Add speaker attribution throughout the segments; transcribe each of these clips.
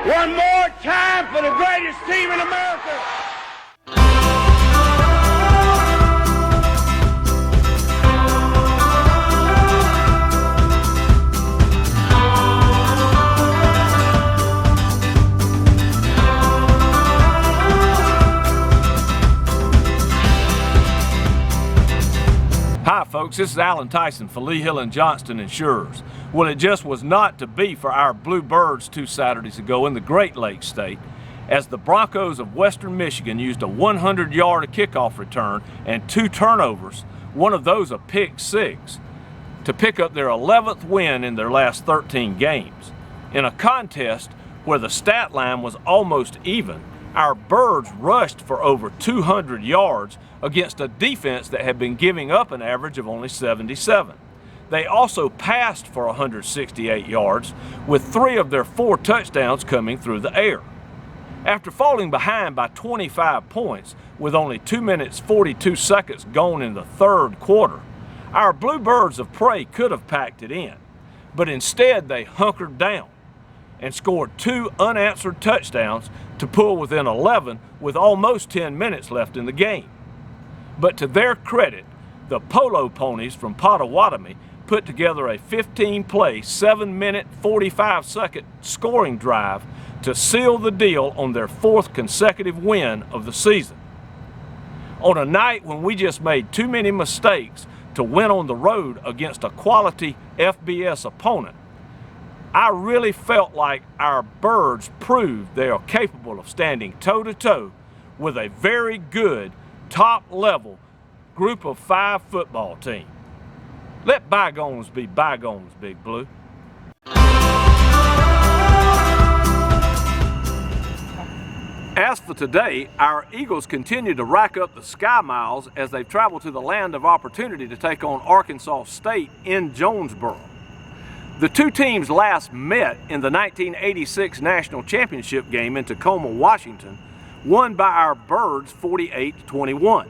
Speaker 1: One more time for the greatest team in America.
Speaker 2: Hi folks, this is Alan Tyson for Lee Hill & Johnston Insurers. Well, it just was not to be for our Bluebirds 2 Saturdays ago in the Great Lakes State, as the Broncos of Western Michigan used a 100-yard kickoff return and 2 turnovers, one of those a pick six, to pick up their 11th win in their last 13 games. In a contest where the stat line was almost even, our Birds rushed for over 200 yards against a defense that had been giving up an average of only 77. They also passed for 168 yards, with 3 of their 4 touchdowns coming through the air. After falling behind by 25 points with only 2 minutes 42 seconds gone in the third quarter, our Bluebirds of Prey could have packed it in, but instead they hunkered down and scored 2 unanswered touchdowns to pull within 11 with almost 10 minutes left in the game. But to their credit, the Polo Ponies from Potawatomi put together a 15-play, 7-minute, 45-second scoring drive to seal the deal on their 4th consecutive win of the season. On a night when we just made too many mistakes to win on the road against a quality FBS opponent, I really felt like our Birds proved they are capable of standing toe-to-toe with a very good, top-level group of 5 football team. Let bygones be bygones, Big Blue. As for today, our Eagles continue to rack up the Sky Miles as they travel to the land of opportunity to take on Arkansas State in Jonesboro. The 2 teams last met in the 1986 National Championship game in Tacoma, Washington, won by our Birds 48-21.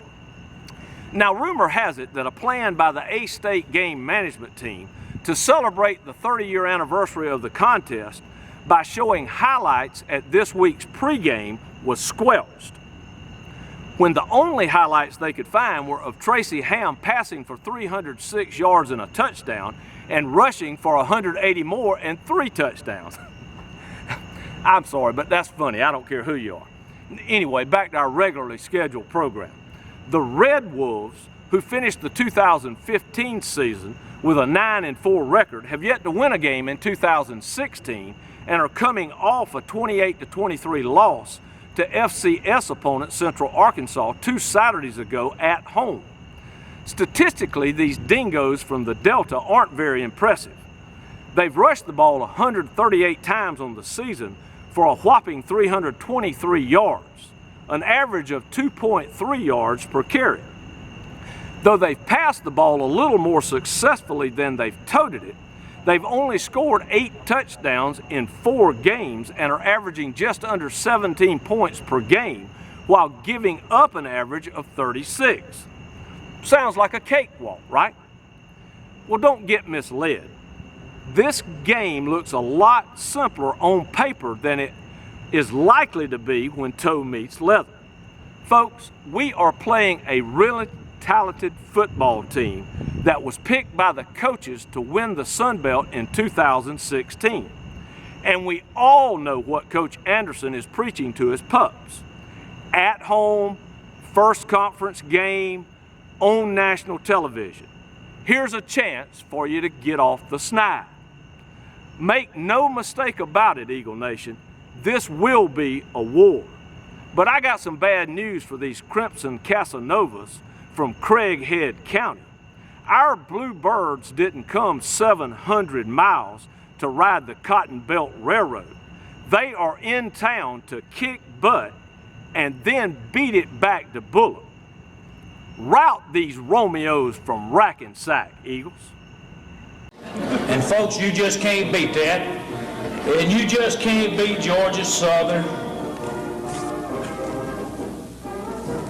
Speaker 2: Now, rumor has it that a plan by the A-State game management team to celebrate the 30-year anniversary of the contest by showing highlights at this week's pregame was squelched. When the only highlights they could find were of Tracy Ham passing for 306 yards and a touchdown and rushing for 180 more and 3 touchdowns. I'm sorry, but that's funny. I don't care who you are. Anyway, back to our regularly scheduled program. The Red Wolves, who finished the 2015 season with a 9-4 record, have yet to win a game in 2016 and are coming off a 28-23 loss to FCS opponent Central Arkansas 2 Saturdays ago at home. Statistically, these dingoes from the Delta aren't very impressive. They've rushed the ball 138 times on the season for a whopping 323 yards, an average of 2.3 yards per carry. Though they've passed the ball a little more successfully than they've toted it, they've only scored 8 touchdowns in 4 games and are averaging just under 17 points per game while giving up an average of 36. Sounds like a cakewalk, right? Well, don't get misled. This game looks a lot simpler on paper than it is likely to be when toe meets leather. Folks, we are playing a really talented football team that was picked by the coaches to win the Sun Belt in 2016. And we all know what Coach Anderson is preaching to his pups. At home, first conference game, on national television. Here's a chance for you to get off the snide. Make no mistake about it, Eagle Nation, this will be a war. But I got some bad news for these Crimson Casanovas from Craighead County. Our Bluebirds didn't come 700 miles to ride the Cotton Belt Railroad. They are in town to kick butt and then beat it back to Bullock. Rout these Romeos from rack and sack, Eagles.
Speaker 3: And folks, you just can't beat that. And you just can't beat Georgia Southern.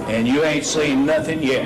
Speaker 3: And you ain't seen nothing yet.